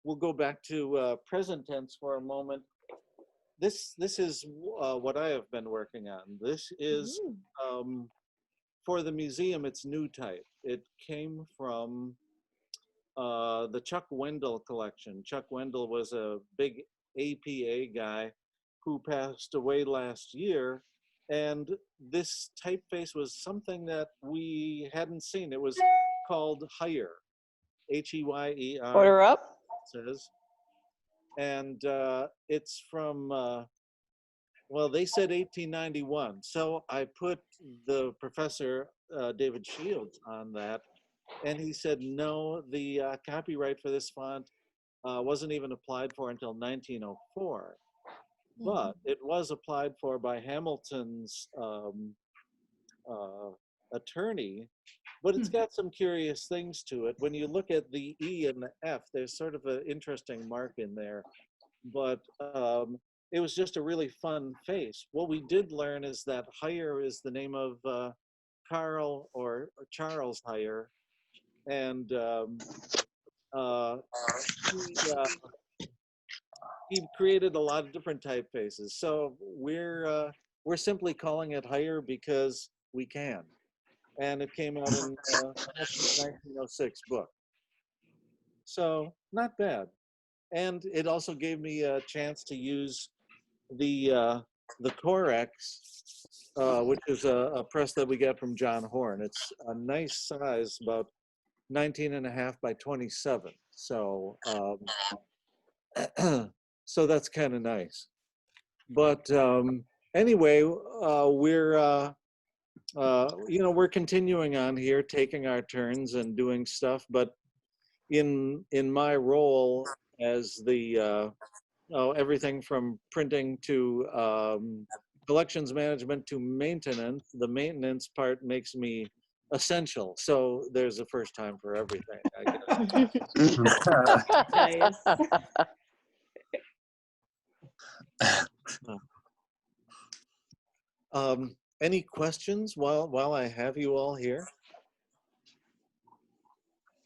we'll go back to present tense for a moment. This is what I have been working on. This is for the museum. It's new type. It came from the Chuck Wendell collection. Chuck Wendell was a big APA guy who passed away last year, and this typeface was something that we hadn't seen. It was called Higher, H-E-Y-E-R. Order up. It says, and it's from. Well, they said 1891, so I put the professor, David Shields, on that, and he said, no, the copyright for this font wasn't even applied for until 1904, but it was applied for by Hamilton's attorney, but it's got some curious things to it. When you look at the E and the F, there's sort of an interesting mark in there, but it was just a really fun face. What we did learn is that Heyer is the name of Carl or Charles Heyer, and he created a lot of different typefaces. So we're simply calling it Heyer because we can, and it came out in 1906 book. So not bad, and it also gave me a chance to use the Corex, which is a press that we get from John Horn. It's a nice size, about 19.5 by 27. So so that's kind of nice. But anyway, we're we're continuing on here, taking our turns and doing stuff. But in my role as the everything from printing to collections management to maintenance, the maintenance part makes me essential. So there's a first time for everything, I guess. Nice. Any questions while I have you all here?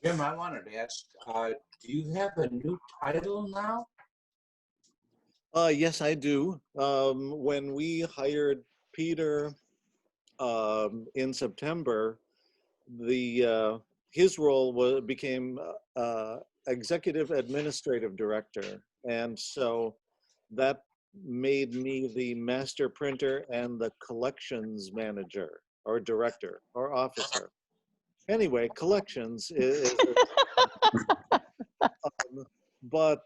Jim, I wanted to ask, do you have a new title now? Yes, I do. When we hired Peter in September, his role became executive administrative director, and so that made me the master printer and the collections manager or director or officer. Anyway, collections is but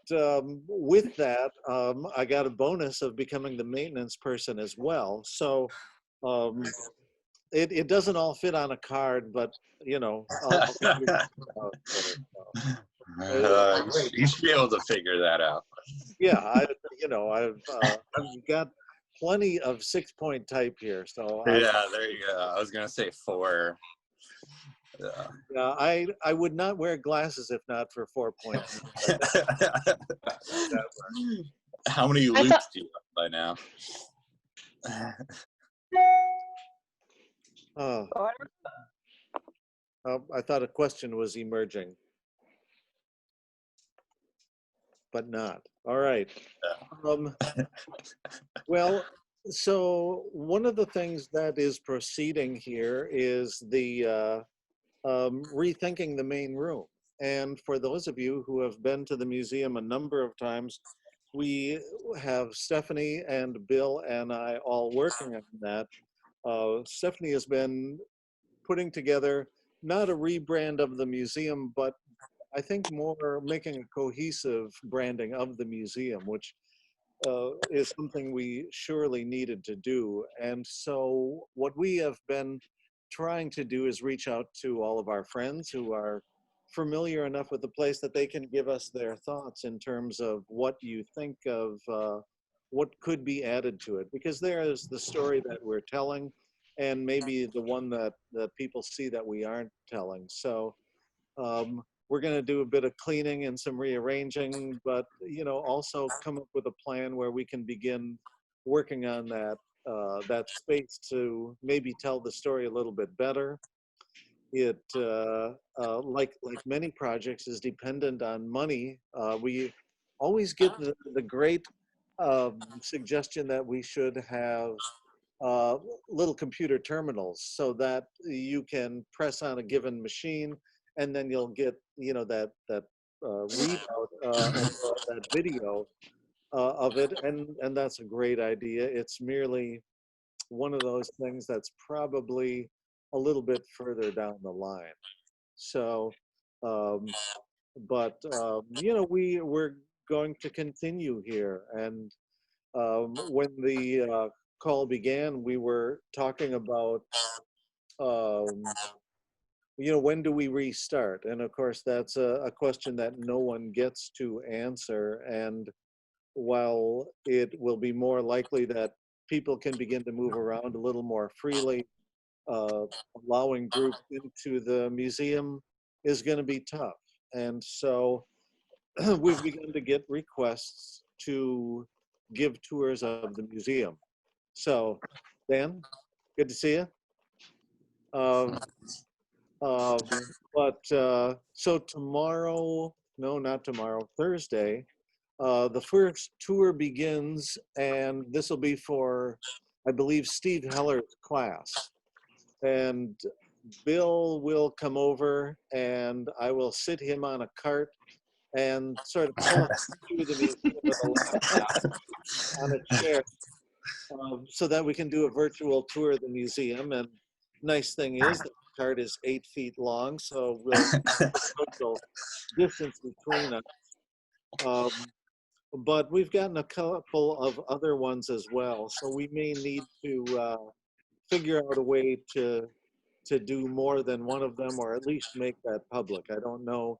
with that, I got a bonus of becoming the maintenance person as well. So it doesn't all fit on a card, but you know, you should be able to figure that out. Yeah, I've got plenty of 6-point type here, so yeah, there you go. I was gonna say 4. Yeah, I would not wear glasses if not for 4 points. How many loops do you have by now? I thought a question was emerging, but not. All right. Well, so one of the things that is proceeding here is the rethinking the main room. And for those of you who have been to the museum a number of times, we have Stephanie and Bill and I all working on that. Stephanie has been putting together not a rebrand of the museum, but I think more making a cohesive branding of the museum, which is something we surely needed to do. And so what we have been trying to do is reach out to all of our friends who are familiar enough with the place that they can give us their thoughts in terms of what you think of what could be added to it, because there is the story that we're telling and maybe the one that people see that we aren't telling. So we're going to do a bit of cleaning and some rearranging, but also come up with a plan where we can begin working on that space to maybe tell the story a little bit better. it like many projects is dependent on money. We always get the great suggestion that we should have little computer terminals so that you can press on a given machine and then you'll get that readout of that video of it, and that's a great idea. It's merely one of those things that's probably a little bit further down the line. So, but we're going to continue here, and when the call began, we were talking about when do we restart? And of course, that's a question that no one gets to answer. And while it will be more likely that people can begin to move around a little more freely, allowing groups into the museum is going to be tough. And so we've begun to get requests to give tours of the museum. So, Dan, good to see you. So tomorrow, no, not tomorrow, Thursday, the first tour begins, and this will be for, I believe, Steve Heller's class. And Bill will come over, and I will sit him on a cart and sort of pull him through the museum with a laptop on a chair, so that we can do a virtual tour of the museum. And nice thing is the cart is 8 feet long, so we'll have a social distance between us. But we've gotten a couple of other ones as well, so we may need to figure out a way to do more than one of them, or at least make that public. I don't know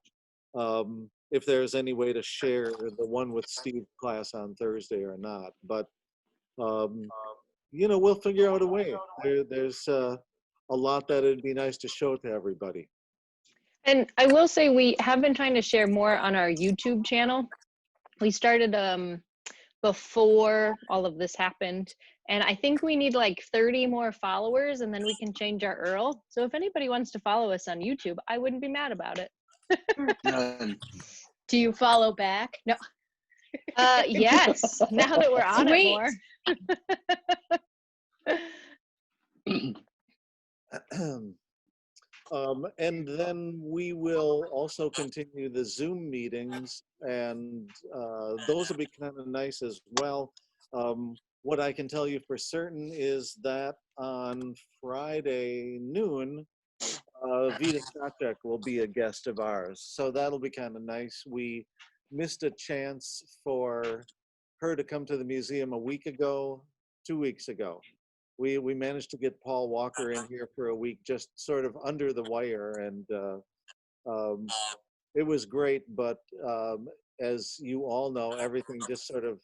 if there's any way to share the one with Steve's class on Thursday or not, but we'll figure out a way. There's a lot that it'd be nice to show to everybody. And I will say we have been trying to share more on our YouTube channel. We started before all of this happened, and I think we need like 30 more followers, and then we can change our URL. So if anybody wants to follow us on YouTube, I wouldn't be mad about it. Do you follow back? No. Yes, now that we're on it more. And then we will also continue the Zoom meetings, and those will be kind of nice as well. What I can tell you for certain is that on Friday noon, Vita Sacek will be a guest of ours. So that'll be kind of nice. We missed a chance for her to come to the museum a week ago, 2 weeks ago. We managed to get Paul Walker in here for a week, just sort of under the wire, and it was great. But as you all know, everything just sort of,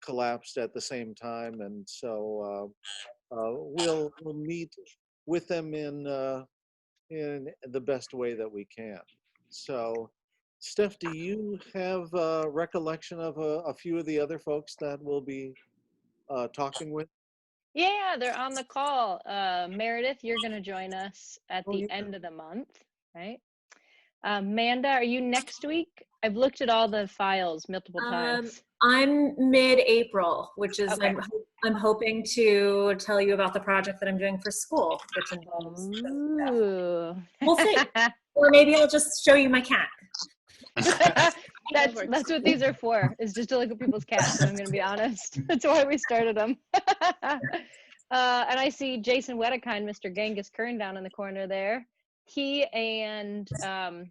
collapsed at the same time, and so we'll meet with them in the best way that we can. So, Steph, do you have a recollection of a few of the other folks that we'll be talking with? Yeah, they're on the call. Meredith, you're going to join us at the end of the month, right? Amanda, are you next week? I've looked at all the files multiple times. I'm mid-April, which is Okay. I'm hoping to tell you about the project that I'm doing for school, which involves. Ooh. We'll see. Or maybe I'll just show you my cat. That's what these are for, is just to look at people's cats, and I'm going to be honest. That's why we started them. And I see Jason Wedekind, Mr. Genghis Kern down in the corner there. He and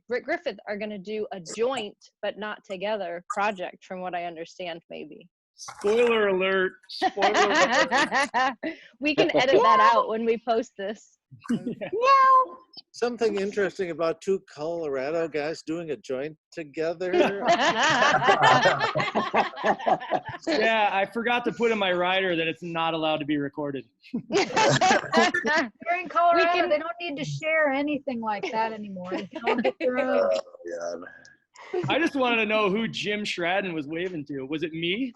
Rick Griffith are going to do a joint, but not together, project, from what I understand, maybe. Spoiler alert. Spoiler alert. We can edit that out when we post this. No. Something interesting about two Colorado guys doing a joint together. Yeah, I forgot to put in my rider that it's not allowed to be recorded. They're in Colorado. They don't need to share anything like that anymore. They can all get their own. Oh, I just wanted to know who Jim Shradden was waving to. Was it me?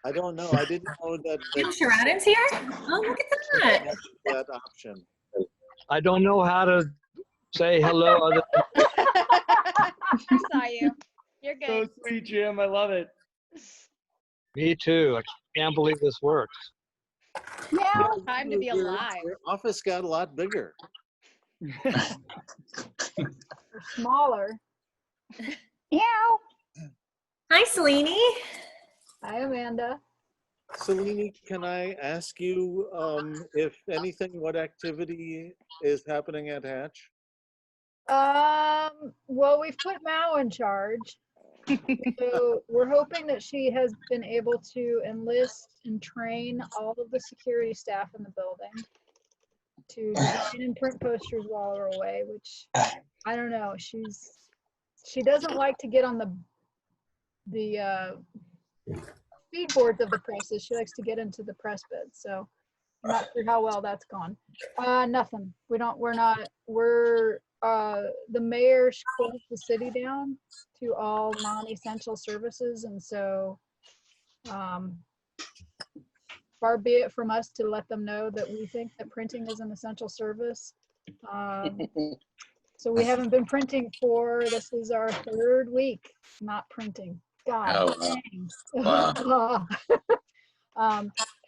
I don't know. I didn't know that Jim Sheridan's here? Oh, look at they that. had that option. I don't know how to say hello other I saw you. You're So good. sweet, Jim. I love it. me too. I can't believe this works. Yeah. Time to be Your- alive. Your office got a lot bigger. Or smaller. Meow. Hi, Selene. Hi, Amanda. Selene, can I ask you if anything, what activity is happening at Hatch? Well, we've put Mao in charge. So we're hoping that she has been able to enlist and train all of the security staff in the building to design and print posters while we're away, which I don't know. She doesn't like to get on the speed boards of the presses. She likes to get into the press bed. So I'm not sure how well that's gone. Nothing. The mayor closed the city down to all non-essential services, and so far be it from us to let them know that we think that printing is an essential service. So we haven't been printing this is our 3rd week not printing. God Oh, dang. wow.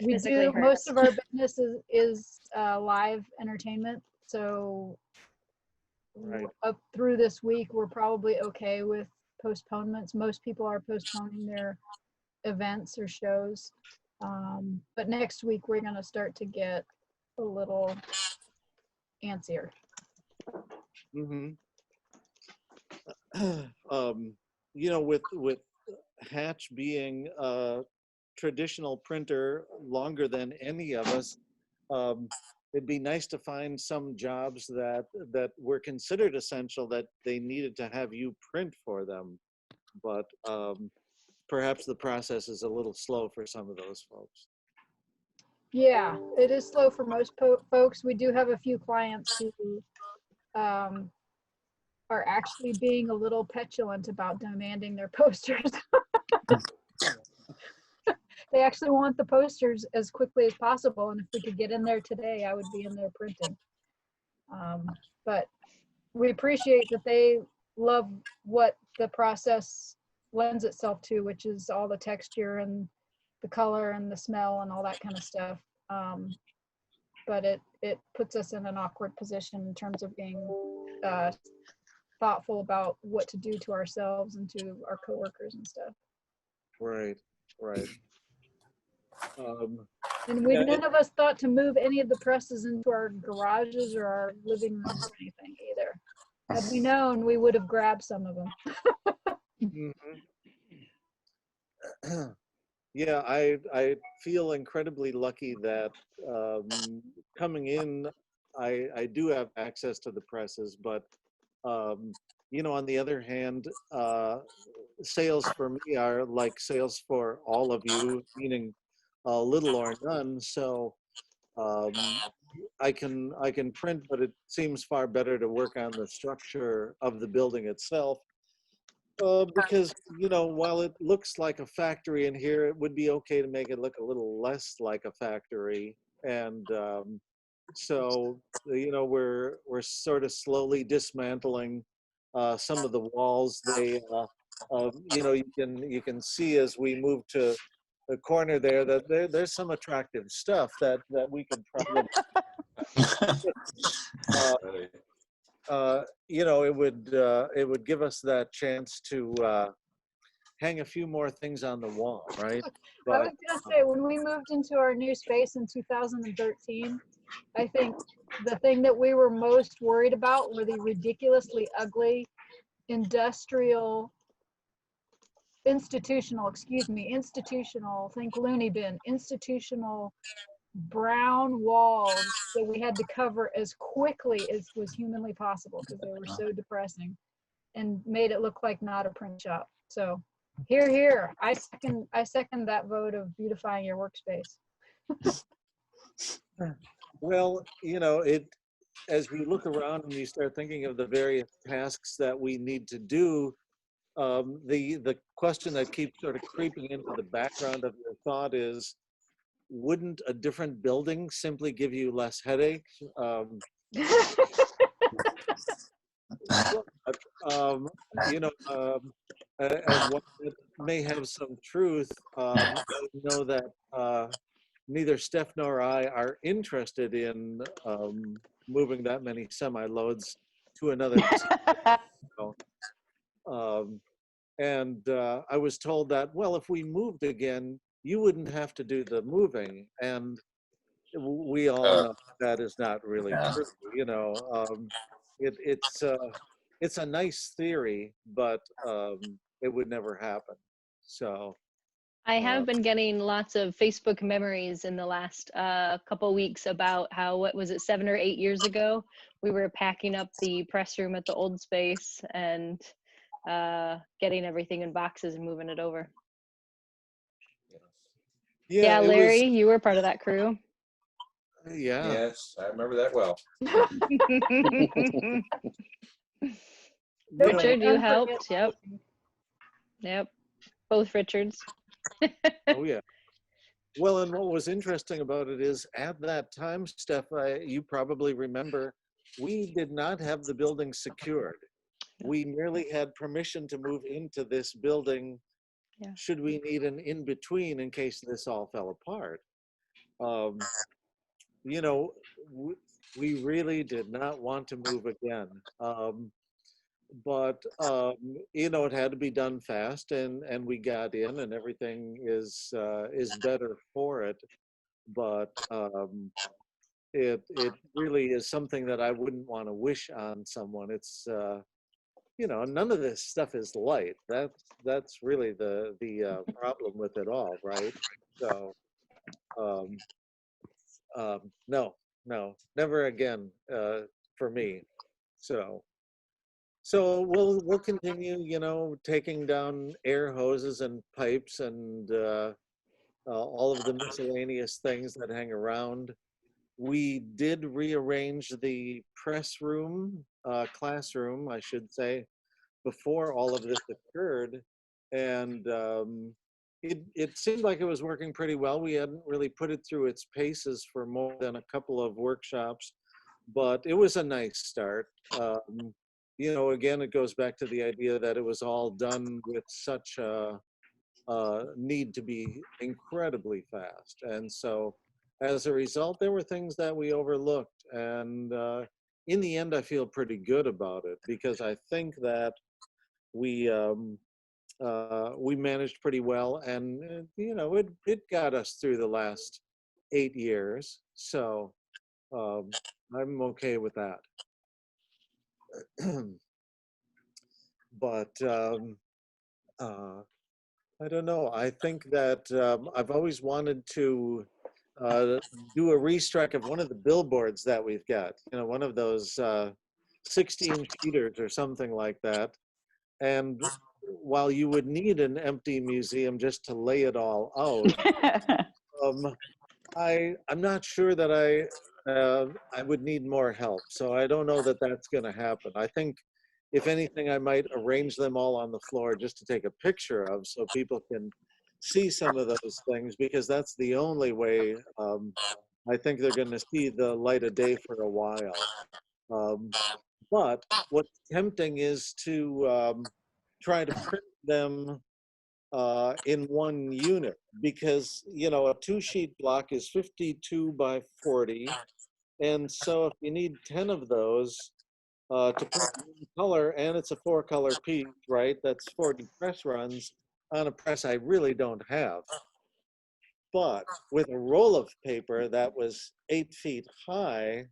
We Physically do, hurts. most of our business is live entertainment. So Right. up through this week, we're probably okay with postponements. Most people are postponing their events or shows. But next week, we're going to start to get a little antsier. Mm-hmm. With Hatch being a traditional printer longer than any of us, it'd be nice to find some jobs that were considered essential that they needed to have you print for them. But perhaps the process is a little slow for some of those folks. Yeah, it is slow for most folks. We do have a few clients who are actually being a little petulant about demanding their posters. They actually want the posters as quickly as possible, and if we could get in there today, I would be in there printing. But we appreciate that they love what the process lends itself to, which is all the texture and the color and the smell and all that kind of stuff. But it puts us in an awkward position in terms of being thoughtful about what to do to ourselves and to our coworkers and stuff. Right. And Yeah, none of us thought to move any of the presses into our garages or our living rooms or anything either. Had we known, we would have grabbed some of them. Mhm. Yeah, I feel incredibly lucky that coming in, I do have access to the presses, but on the other hand, sales for me are like sales for all of you, meaning little or none. So I can print, but it seems far better to work on the structure of the building itself. Because, while it looks like a factory in here, it would be okay to make it look a little less like a factory. And so, we're sort of slowly dismantling some of the walls. You can see as we move to the corner there that there's some attractive stuff that we could probably, it would give us that chance to hang a few more things on the wall, right? I was gonna say, when we moved into our new space in 2013, I think the thing that we were most worried about were the ridiculously ugly institutional, think loony bin, institutional brown walls that we had to cover as quickly as was humanly possible because they were so depressing and made it look like not a print shop. So here, I second that vote of beautifying your workspace. Well, as you look around and you start thinking of the various tasks that we need to do, the question that keeps sort of creeping into the background of your thought is, wouldn't a different building simply give you less headaches? But, you know, and what it may have some truth, I know that neither Steph nor I are interested in moving that many semi-loads to another facility. And I was told that, well, if we moved again, you wouldn't have to do the moving. And we all know that is not really Yeah. true. You know, it's a nice theory, but it would never happen. So I have been getting lots of Facebook memories in the last couple weeks about how, what was it, 7 or 8 years ago, we were packing up the press room at the old space and getting everything in boxes and moving it over. Yeah, it Larry, was, you were part of that crew. yeah. Yes, I remember that well. You know, Richard, you helped. Unforgettable. Yep. Yep. Both Richards. oh yeah. Well, and what was interesting about it is at that time, Steph, you probably remember, we did not have the building secured. We merely had permission to move into this building Yeah. should we need an in-between in case this all fell apart. You know, we really did not want to move again. But you know, it had to be done fast, and we got in, and everything is better for it. But it really is something that I wouldn't want to wish on someone. It's you know, none of this stuff is light. That's really the problem with it all, right? So no, never again for me. So. So we'll continue, you know, taking down air hoses and pipes and all of the miscellaneous things that hang around. We did rearrange the press room, classroom, I should say, before all of this occurred, and it seemed like it was working pretty well. We hadn't really put it through its paces for more than a couple of workshops, but it was a nice start. You know, again, it goes back to the idea that it was all done with such a need to be incredibly fast. And so as a result, there were things that we overlooked. And in the end, I feel pretty good about it because I think that we managed pretty well. And, you know, it got us through the last 8 years. So I'm okay with that. But I don't know. I think that I've always wanted to do a restrike of one of the billboards that we've got. You know, one of those 16 feeters or something like that. And while you would need an empty museum just to lay it all out, I'm not sure that I would need more help. So I don't know that that's going to happen. I think if anything, I might arrange them all on the floor just to take a picture of so people can see some of those things, because that's the only way I think they're going to see the light of day for a while. But what's tempting is to try to print them in one unit, because, you know, a 2-sheet block is 52 by 40. And so if you need 10 of those, to print one color, and it's a 4-color piece, right? That's 40 press runs on a press I really don't have. But with a roll of paper that was 8 feet high,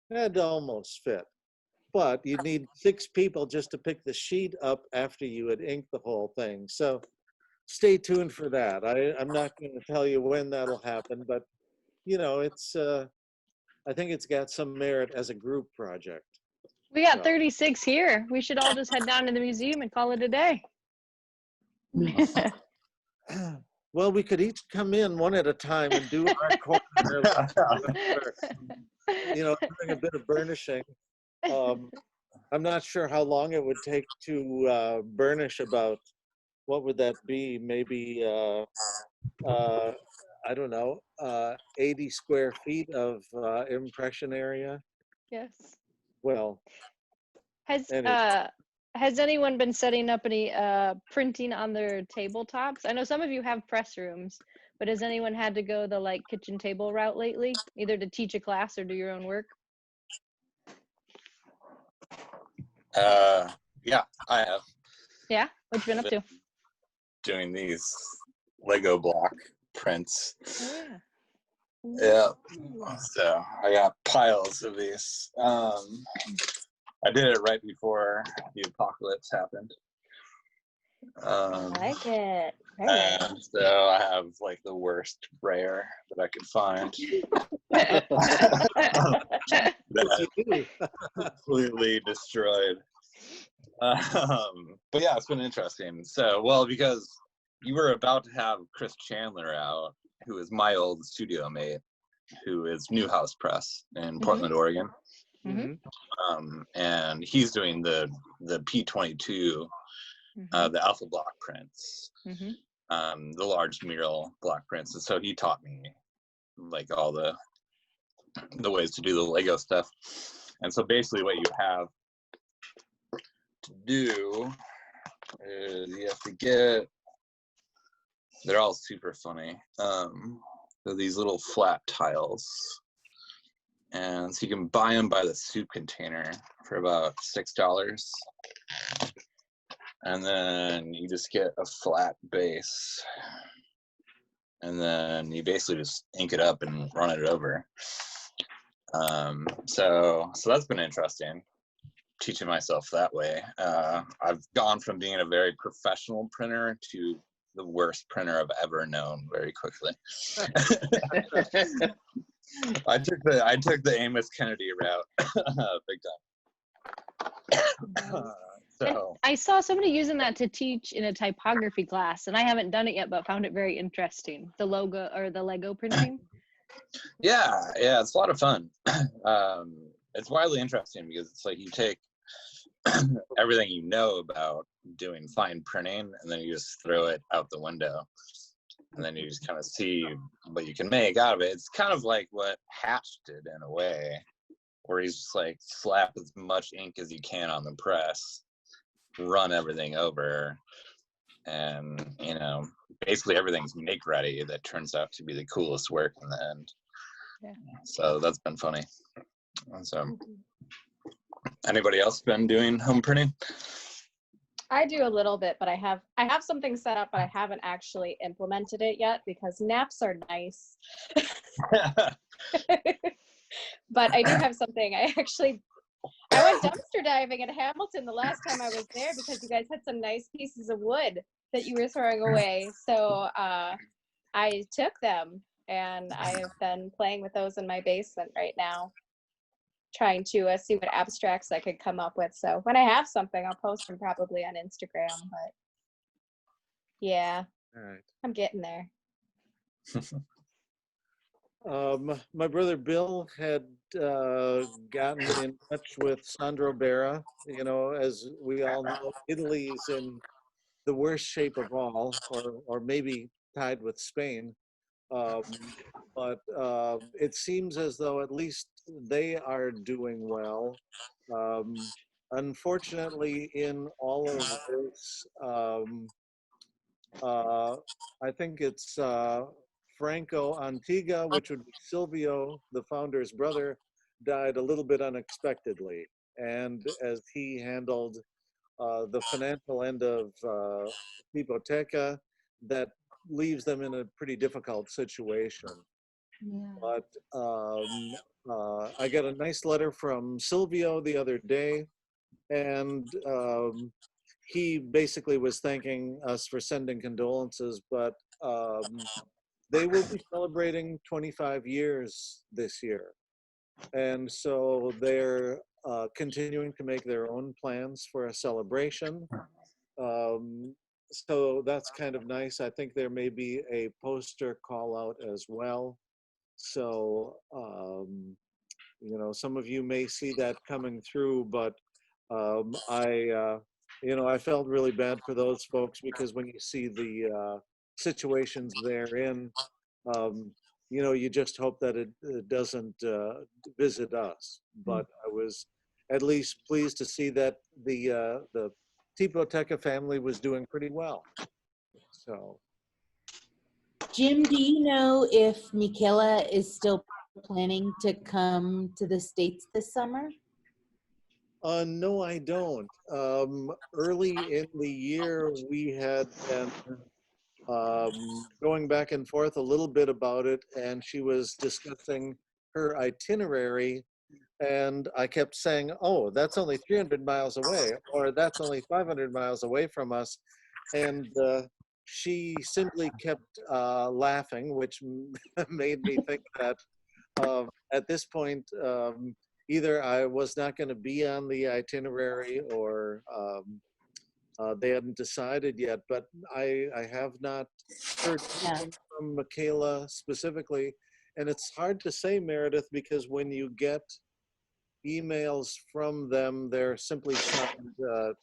that'd almost fit. But you'd need 6 people just to pick the sheet up after you had inked the whole thing. So stay tuned for that. I'm not going to tell you when that'll happen, but, you know, it's I think it's got some merit as a group project. We got 36 here. We should all just head down to the museum and call it a day. Well, we could each come in one at a time and do our corner, you know, doing a bit of burnishing. I'm not sure how long it would take to burnish about, what would that be? Maybe, I don't know, 80 square feet of impression area. Yes. Well, Has anyway. has anyone been setting up any printing on their tabletops? I know some of you have press rooms, but has anyone had to go the like kitchen table route lately, either to teach a class or do your own work? Yeah, I have. Yeah, what you been up to? Doing these Lego block prints. Oh yeah. Yeah. So I got piles of these. I did it right before the apocalypse happened. I like it. Very nice. And so I have like the worst rare that I could find. That You do. completely destroyed. But yeah, it's been interesting. So, well, because you were about to have Chris Chandler out, who is my old studio mate, who is Newhouse Press in Portland, Oregon. Mhm. And he's doing the P22, the alpha block prints, the large mural block prints. And so he taught me like all the ways to do the Lego stuff. And so basically what you have to do is you have to get, they're all super funny. So these little flat tiles. And so you can buy them by the soup container for about $6. And then you just get a flat base. And then you basically just ink it up and run it over. So that's been interesting, teaching myself that way. I've gone from being a very professional printer to the worst printer I've ever known very quickly. I took the Amos Kennedy route, big time. So I saw somebody using that to teach in a typography class, and I haven't done it yet, but found it very interesting. The logo or the Lego printing. yeah, it's a lot of fun. It's widely interesting because it's like you take everything you know about doing fine printing, and then you just throw it out the window. And then you just kind of see what you can make out of it. It's kind of like what Hatch did in a way, where he's just like slap as much ink as you can on the press, run everything over, and basically everything's make ready that turns out to be the coolest work in the end. Yeah. So that's been funny. So anybody else been doing home printing? I do a little bit, but I have something set up, but I haven't actually implemented it yet because naps are nice. But I do have something. I went dumpster diving at Hamilton the last time I was there because you guys had some nice pieces of wood that you were throwing away. So I took them and I have been playing with those in my basement right now, trying to see what abstracts I could come up with. So when I have something, I'll post them probably on Instagram. But yeah, All right. I'm getting there. My brother Bill had gotten in touch with Sandro Berra. As we all know, Italy's in the worst shape of all, or maybe tied with Spain. But it seems as though at least they are doing well. Unfortunately, in all of this, I think it's Franco Antiga, which would be Silvio, the founder's brother, died a little bit unexpectedly. And as he handled the financial end of Hipoteca, that leaves them in a pretty difficult situation. Yeah. But I got a nice letter from Silvio the other day, and he basically was thanking us for sending condolences, but they will be celebrating 25 years this year. And so they're continuing to make their own plans for a celebration. So that's kind of nice. I think there may be a poster call out as well. So, some of you may see that coming through, but I felt really bad for those folks because when you see the situations they're in, you just hope that it doesn't visit us. But I was at least pleased to see that the Tipoteca family was doing pretty well. So. Jim, do you know if Michaela is still planning to come to the States this summer? No, I don't. Early in the year, we had been going back and forth a little bit about it, and she was discussing her itinerary, and I kept saying, oh, that's only 300 miles away, or that's only 500 miles away from us. And she simply kept laughing, which made me think that at this point, either I was not going to be on the itinerary or they hadn't decided yet. But I have not heard anything from Michaela specifically. And it's hard to say, Meredith, because when you get emails from them, they're simply signed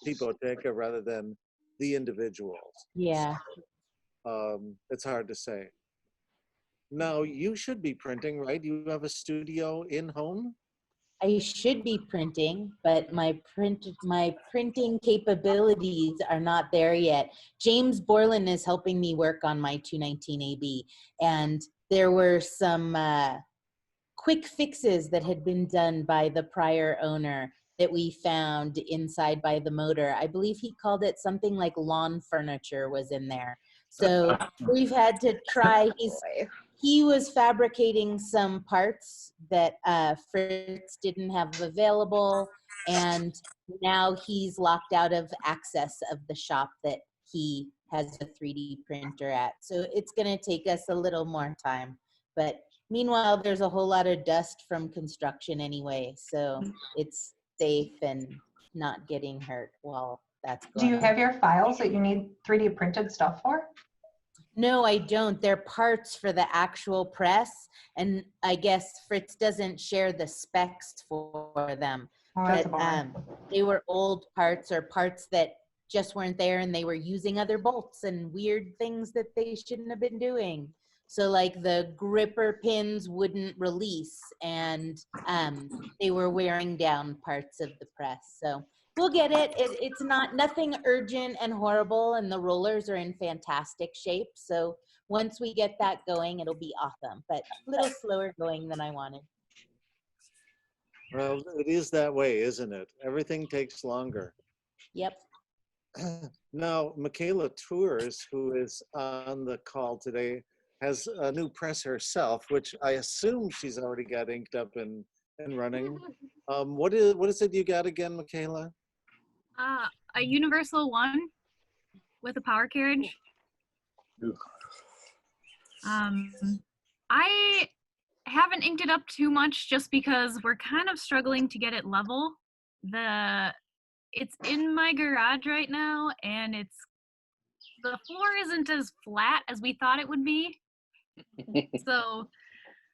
Tipoteca rather than the individuals. Yeah. It's hard to say. Now, you should be printing, right? You have a studio in home? I should be printing, but my printing capabilities are not there yet. James Borland is helping me work on my 219 AB, and there were some quick fixes that had been done by the prior owner that we found inside by the motor. I believe he called it something like lawn furniture was in there. So we've had to try. He was fabricating some parts that Fritz didn't have available, and now he's locked out of access of the shop that he has a 3D printer at. So it's gonna take us a little more time. But meanwhile, there's a whole lot of dust from construction anyway, so it's safe and not getting hurt while that's going on. Do you have your files that you need 3D printed stuff for? No, I don't. They're parts for the actual press, and I guess Fritz doesn't share the specs for them. Oh, that's But they were old parts or parts that just weren't there, and they were using other bolts and weird things that they shouldn't have been doing. So like the gripper pins wouldn't release, and they were wearing down parts of the press. So we'll get it. It's nothing urgent and horrible, and the rollers are in fantastic shape. So once we get that going, it'll be awesome, but a little slower going than I wanted. Well, it is that way, isn't it? Everything takes longer. Yep. Now, Michaela Tours, who is on the call today, has a new press herself, which I assume she's already got inked up and running. What is it you got again, Michaela? A Universal 1 with a power carriage. I haven't inked it up too much just because we're kind of struggling to get it level. It's in my garage right now, and the floor isn't as flat as we thought it would be. So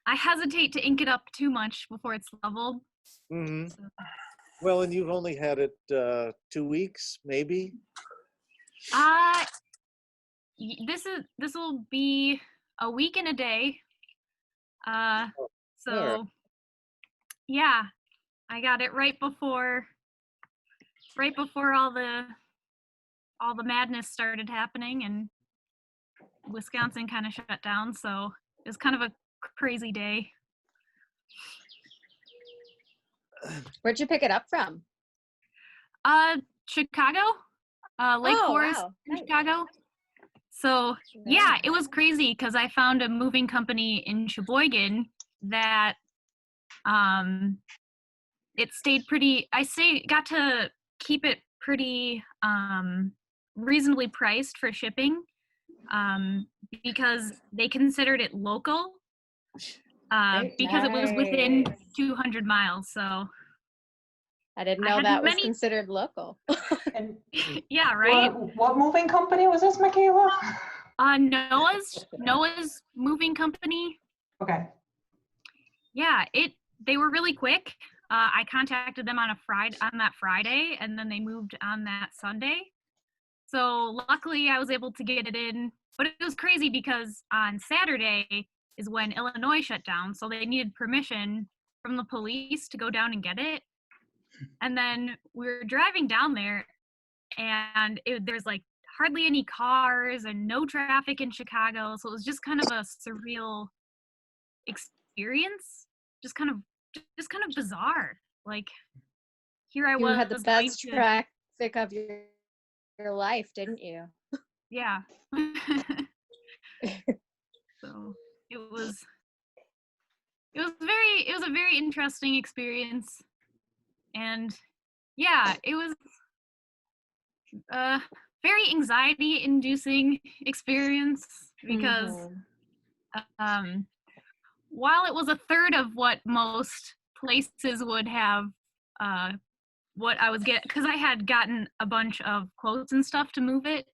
I hesitate to ink it up too much before it's leveled. Mm-hmm. So. Well, and you've only had it 2 weeks, maybe? This will be a week and a day. So yeah, I got it right before all the madness started happening, and Wisconsin kind of shut down, so it was kind of a crazy day. Where'd you pick it up from? Chicago, Lake Forest, wow. in Chicago. So yeah, it was crazy because I found a moving company in Sheboygan that it stayed pretty. Got to keep it pretty reasonably priced for shipping because they considered it local because it was within 200 miles. So I didn't know that was considered local. And yeah, right. What moving company was this, Michaela? Noah's moving company. Okay. Yeah, they were really quick. I contacted them on that Friday, and then they moved on that Sunday. So luckily I was able to get it in, but it was crazy because on Saturday is when Illinois shut down. So they needed permission from the police to go down and get it. And then we were driving down there, and there's like hardly any cars and no traffic in Chicago. So it was just kind of a surreal experience, just kind of bizarre. Like here I You was. had the going best to- traffic of your life, didn't you? Yeah. So it was a very interesting experience, and yeah, it was a very anxiety inducing experience because while it was a third of what most places would have what I was because I had gotten a bunch of quotes and stuff to move it.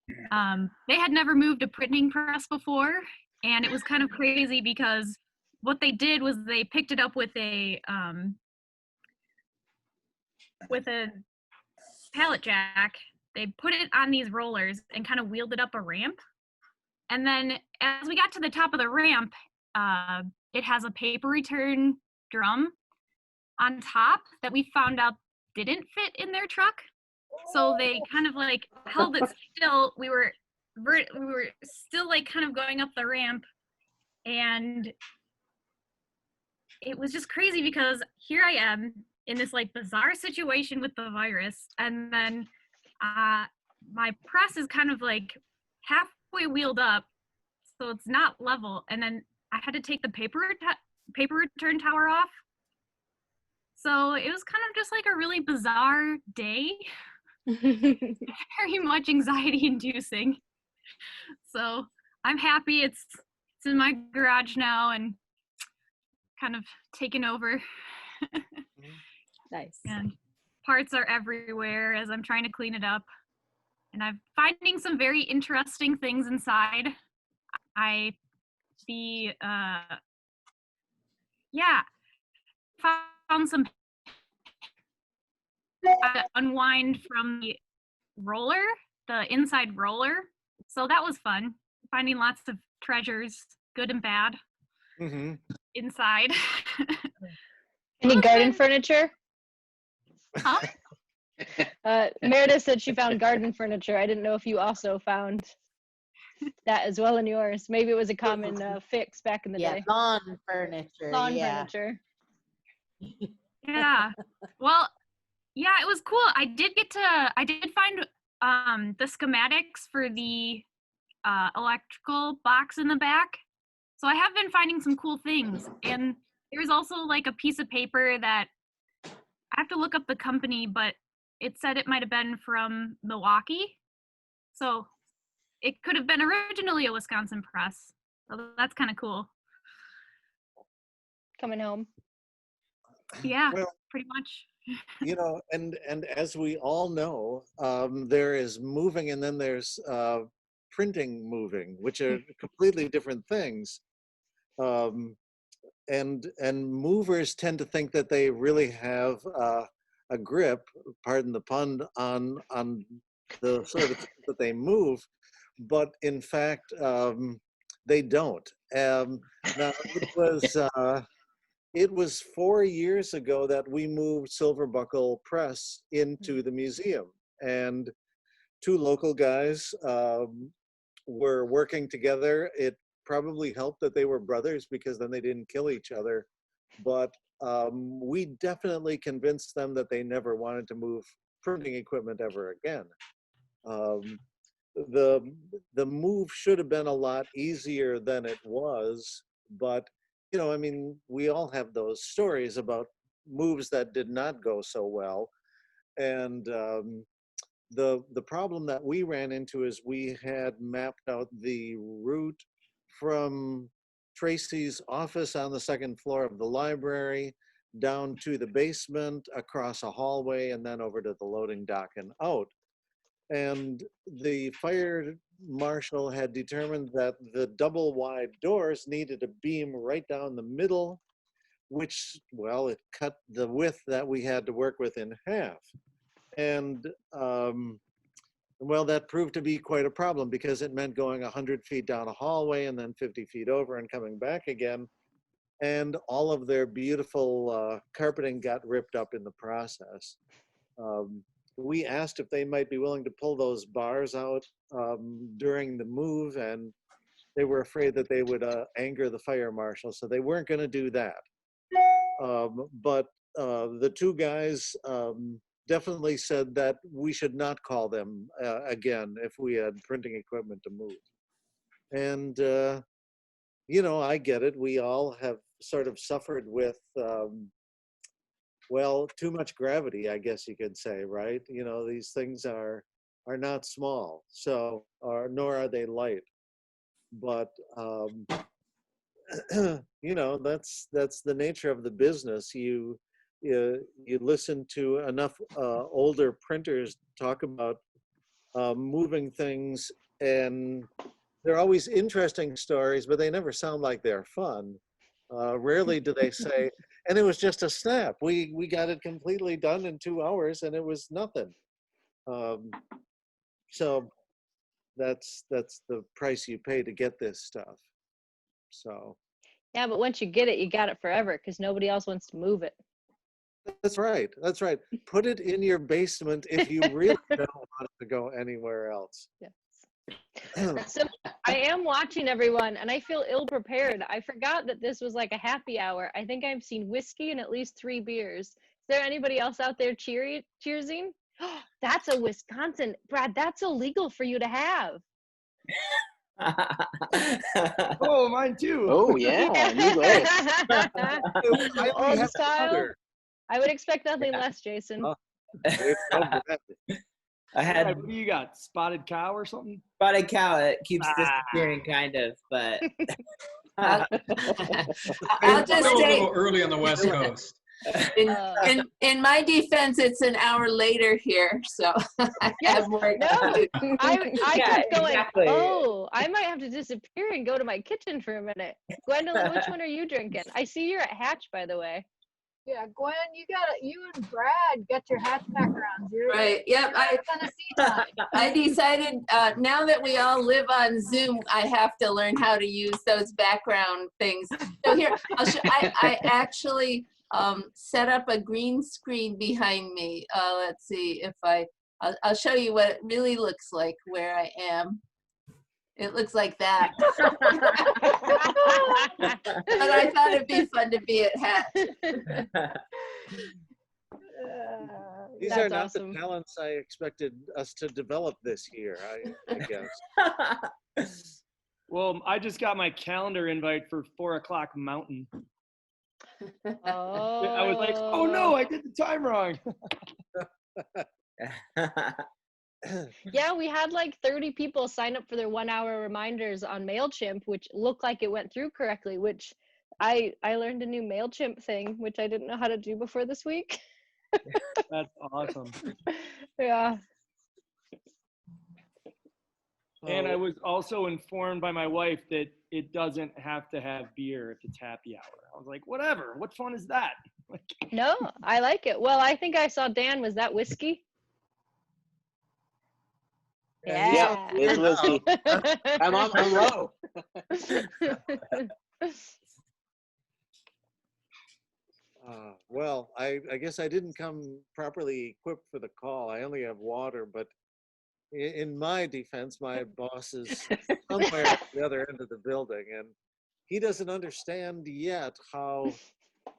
They had never moved a printing press before, and it was kind of crazy because what they did was they picked it up with a pallet jack. They put it on these rollers and kind of wheeled it up a ramp. And then as we got to the top of the ramp, it has a paper return drum on top that we found out didn't fit in their truck. So they kind of like held it still. We were still like kind of going up the ramp, and it was just crazy because here I am in this like bizarre situation with the virus, and then my press is kind of like halfway wheeled up, so it's not level, and then I had to take the paper return tower off. So it was kind of just like a really bizarre day. Very much anxiety inducing. So I'm happy it's in my garage now and kind of taken over. Nice. And parts are everywhere as I'm trying to clean it up. And I'm finding some very interesting things inside. Found some unwind from the roller, the inside roller. So that was fun. Finding lots of treasures, good and bad, inside. Any garden furniture? Huh? Meredith said she found garden furniture. I didn't know if you also found that as well in yours. Maybe it was a common fix back in the day. Lawn furniture. Lawn furniture. Yeah. Well, yeah, it was cool. I did find the schematics for the electrical box in the back. So I have been finding some cool things. And there's also like a piece of paper that I have to look up the company, but it said it might have been from Milwaukee. So it could have been originally a Wisconsin press. So that's kind of cool. Coming home. Yeah, Well, pretty much. You know, and as we all know, there is moving and then there's printing moving, which are completely different things. And movers tend to think that they really have a grip, pardon the pun, on the sort of things that they move, but in fact they don't. Now it was 4 years ago that we moved Silver Buckle Press into the museum, and two local guys were working together. It probably helped that they were brothers because then they didn't kill each other. But we definitely convinced them that they never wanted to move printing equipment ever again. The move should have been a lot easier than it was, but you know, I mean, we all have those stories about moves that did not go so well. And the problem that we ran into is we had mapped out the route from Tracy's office on the second floor of the library down to the basement, across a hallway, and then over to the loading dock and out. And the fire marshal had determined that the double wide doors needed a beam right down the middle which, well, it cut the width that we had to work with in half. And well, that proved to be quite a problem because it meant going 100 feet down a hallway and then 50 feet over and coming back again. And all of their beautiful carpeting got ripped up in the process. We asked if they might be willing to pull those bars out during the move, and they were afraid that they would anger the fire marshal, so they weren't going to do that. But the two guys definitely said that we should not call them again if we had printing equipment to move. And, you know, I get it. We all have sort of suffered with, well, too much gravity, I guess you could say, right? You know, these things are not small, so, nor are they light. But, you know, that's the nature of the business. You listen to enough older printers talk about moving things, and they're always interesting stories, but they never sound like they're fun. Rarely do they say, and it was just a snap. We got it completely done in 2 hours, and it was nothing. So that's the price you pay to get this stuff. So. Yeah, but once you get it, you got it forever because nobody else wants to move it. That's right. That's right. Put it in your basement if you really don't want it to go anywhere else. Yes. So I am watching everyone, and I feel ill prepared. I forgot that this was like a happy hour. I think I've seen whiskey and at least 3 beers. Is there anybody else out there cheersing? That's a Wisconsin, Brad. That's illegal for you to have. Oh, mine too. Oh yeah, you go. Old style. I would expect nothing less, Jason. I had. What do you got? Spotted cow or something? Spotted cow. It keeps disappearing, kind of, but. I'll just say. A little early on the West Coast. In my defense, it's an hour later here, so I have more. No, I kept going. Exactly. Oh, I might have to disappear and go to my kitchen for a minute. Gwendolyn, which one are you drinking? I see you're at Hatch, by the way. Yeah, Gwen, you and Brad got your Hatch backgrounds. You're right. Yep. I decided now that we all live on Zoom, I have to learn how to use those background things. So here, I actually set up a green screen behind me. Let's see if I'll show you what it really looks like where I am. It looks like that. But I thought it'd be fun to be at Hatch. These are not awesome. The talents I expected us to develop this year, I guess. Well, I just got my calendar invite for 4 o'clock Mountain. Oh. I was like, oh no, I did the time wrong. Yeah, we had like 30 people sign up for their 1-hour reminders on MailChimp, which looked like it went through correctly, which I learned a new MailChimp thing, which I didn't know how to do before this week. That's awesome. Yeah. And I was also informed by my wife that it doesn't have to have beer if it's happy hour. I was like, whatever, what fun is that? No, I like it. Well, I think I saw Dan. Was that whiskey? Yeah, it's whiskey. I'm on Monroe. Well, I guess I didn't come properly equipped for the call. I only have water, but in my defense, my boss is somewhere at the other end of the building, and he doesn't understand yet how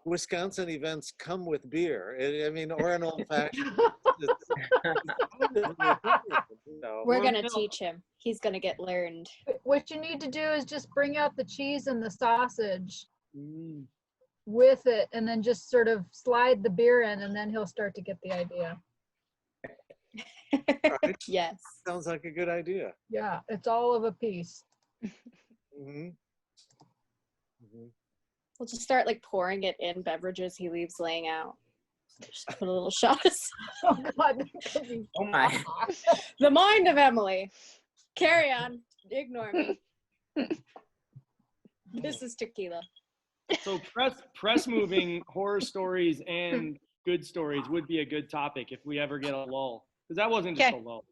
Wisconsin events come with beer. I mean, or an old fashioned. We're going to teach him. He's going to get learned. What you need to do is just bring out the cheese and the sausage with it, and then just sort of slide the beer in, and then he'll start to get the idea. Right. Yes. Sounds like a good idea. Yeah, it's all of a piece. We'll just start like pouring it in beverages he leaves laying out. Just put a little shot. Oh God. Oh my. The mind of Emily. Carry on. Ignore me. This is tequila. So press moving horror stories and good stories would be a good topic if we ever get a lull, because that wasn't just a lull.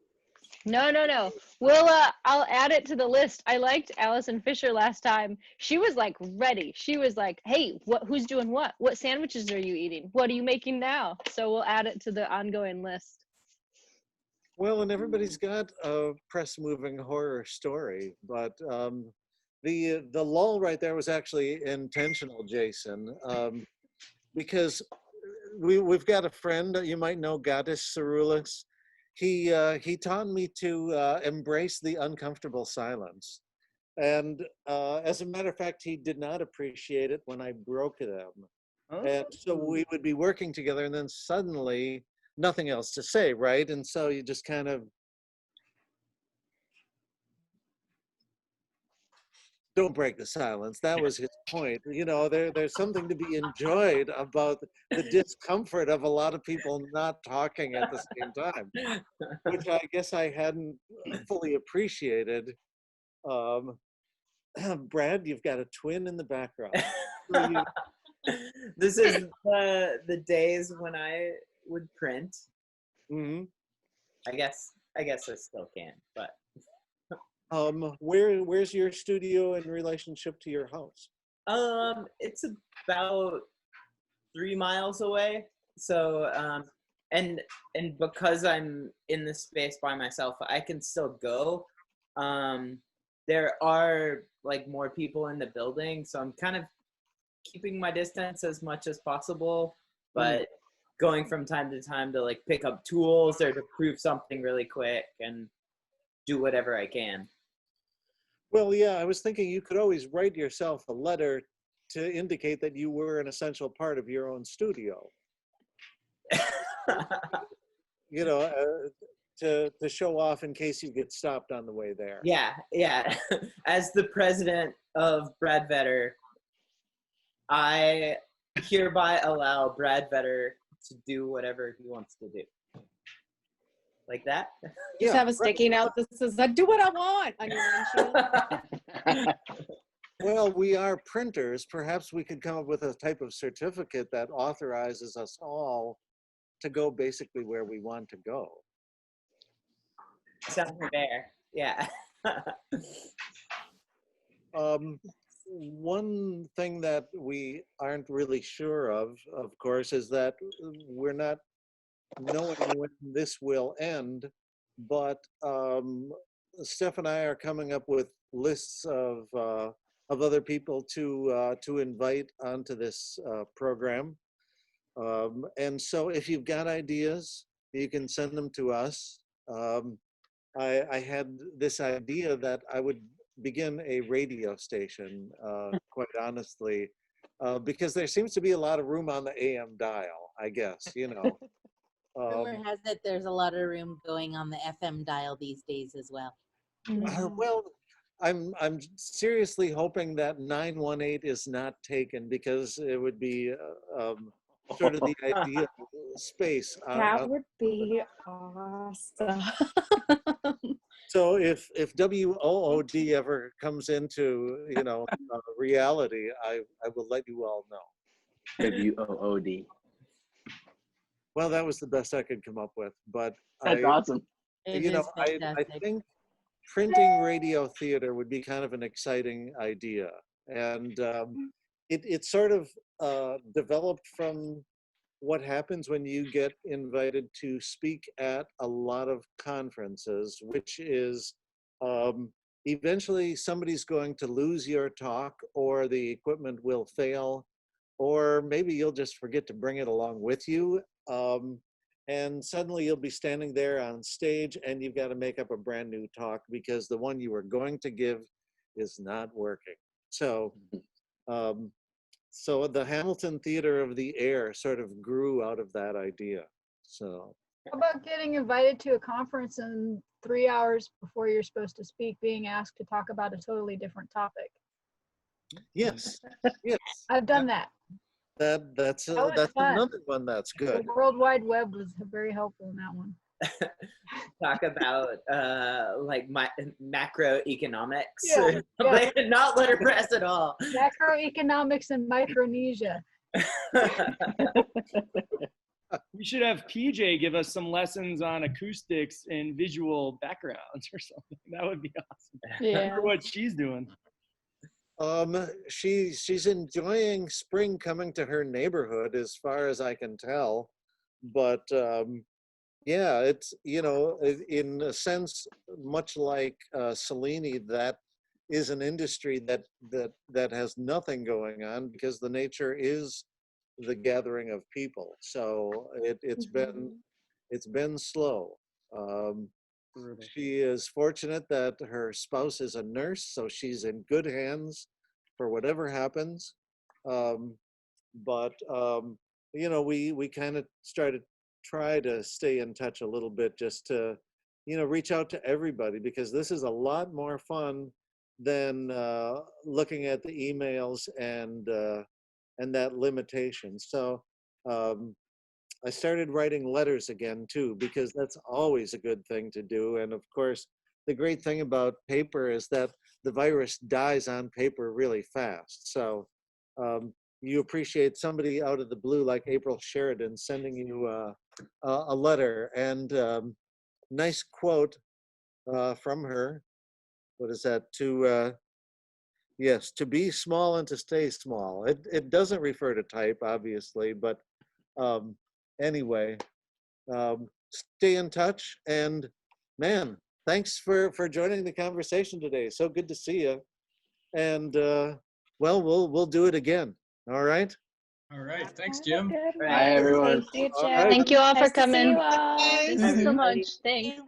No. We'll I'll add it to the list. I liked Allison Fisher last time. She was like ready. She was like, "Hey, who's doing what? What sandwiches are you eating? What are you making now?" So we'll add it to the ongoing list. Well, and everybody's got a press moving horror story, but the lull right there was actually intentional, Jason, because we've got a friend you might know, Gaddis Cerulis. He taught me to embrace the uncomfortable silence, and as a matter of fact, he did not appreciate it when I broke them. And so we would be working together, and then suddenly nothing else to say, right? And so you just kind of don't break the silence. That was his point. You know, there's something to be enjoyed about the discomfort of a lot of people not talking at the same time, which I guess I hadn't fully appreciated. Brad, you've got a twin in the background. This is the days when I would print. Mm-hmm. I guess I still can, but where's your studio in relationship to your house? It's about 3 miles away. So and because I'm in this space by myself, I can still go. There are like more people in the building, so I'm kind of keeping my distance as much as possible, but going from time to time to like pick up tools or to prove something really quick and do whatever I can. Well, yeah, I was thinking you could always write yourself a letter to indicate that you were an essential part of your own studio. You know, to show off in case you get stopped on the way there. Yeah. As the president of Brad Vetter, I hereby allow Brad Vetter to do whatever he wants to do. Like that? Just have a sticky note that says, "I do what I want" on your windshield. Well, we are printers. Perhaps we could come up with a type of certificate that authorizes us all to go basically where we want to go. Sounds fair. Yeah. One thing that we aren't really sure of course, is that we're not knowing when this will end, but Steph and I are coming up with lists of other people to invite onto this program. And so if you've got ideas, you can send them to us. I had this idea that I would begin a radio station, quite honestly, because there seems to be a lot of room on the AM dial, I guess, you know. Rumor has it there's a lot of room going on the FM dial these days as well. Well, I'm seriously hoping that 918 is not taken, because it would be sort of the ideal space. That would be awesome. So if WOOD ever comes into, you know, reality, I will let you all know. WOOD. Well, that was the best I could come up with, but That's awesome. You know, I think printing radio theater would be kind of an exciting idea, and it sort of developed from what happens when you get invited to speak at a lot of conferences, which is eventually somebody's going to lose your talk, or the equipment will fail, or maybe you'll just forget to bring it along with you. And suddenly you'll be standing there on stage and you've got to make up a brand new talk because the one you were going to give is not working. So, so the Hamilton Theater of the Air sort of grew out of that idea. So. How about getting invited to a conference and 3 hours before you're supposed to speak, being asked to talk about a totally different topic? Yes, yes. I've done that. That's That was that's fun. another one that's good. The World Wide Web was very helpful in that one. talk about like macroeconomics. Yeah, Like, not letterpress at all. Macroeconomics in Micronesia. We should have PJ give us some lessons on acoustics and visual backgrounds or something. That would be awesome. Yeah. For what she's doing. She's enjoying spring coming to her neighborhood, as far as I can tell. But yeah, it's, you know, in a sense, much like Cellini, that is an industry that has nothing going on because the nature is the gathering of people. So it's been slow. She is fortunate that her spouse is a nurse, so she's in good hands for whatever happens. But you know, we kind of try to stay in touch a little bit, just to, you know, reach out to everybody, because this is a lot more fun than looking at the emails and that limitation. So I started writing letters again too, because that's always a good thing to do. And of course, the great thing about paper is that the virus dies on paper really fast. So you appreciate somebody out of the blue like April Sheridan sending you a letter, and nice quote from her. What is that? Yes, to be small and to stay small. It doesn't refer to type, obviously, but anyway, stay in touch. And man, thanks for joining the conversation today. So good to see you. And well, we'll do it again. All right. All right. Thanks, Jim. Bye, everyone. Thank you, All Chad. right. Thank you all for Nice to see coming. you all. Thank you so much. Thanks.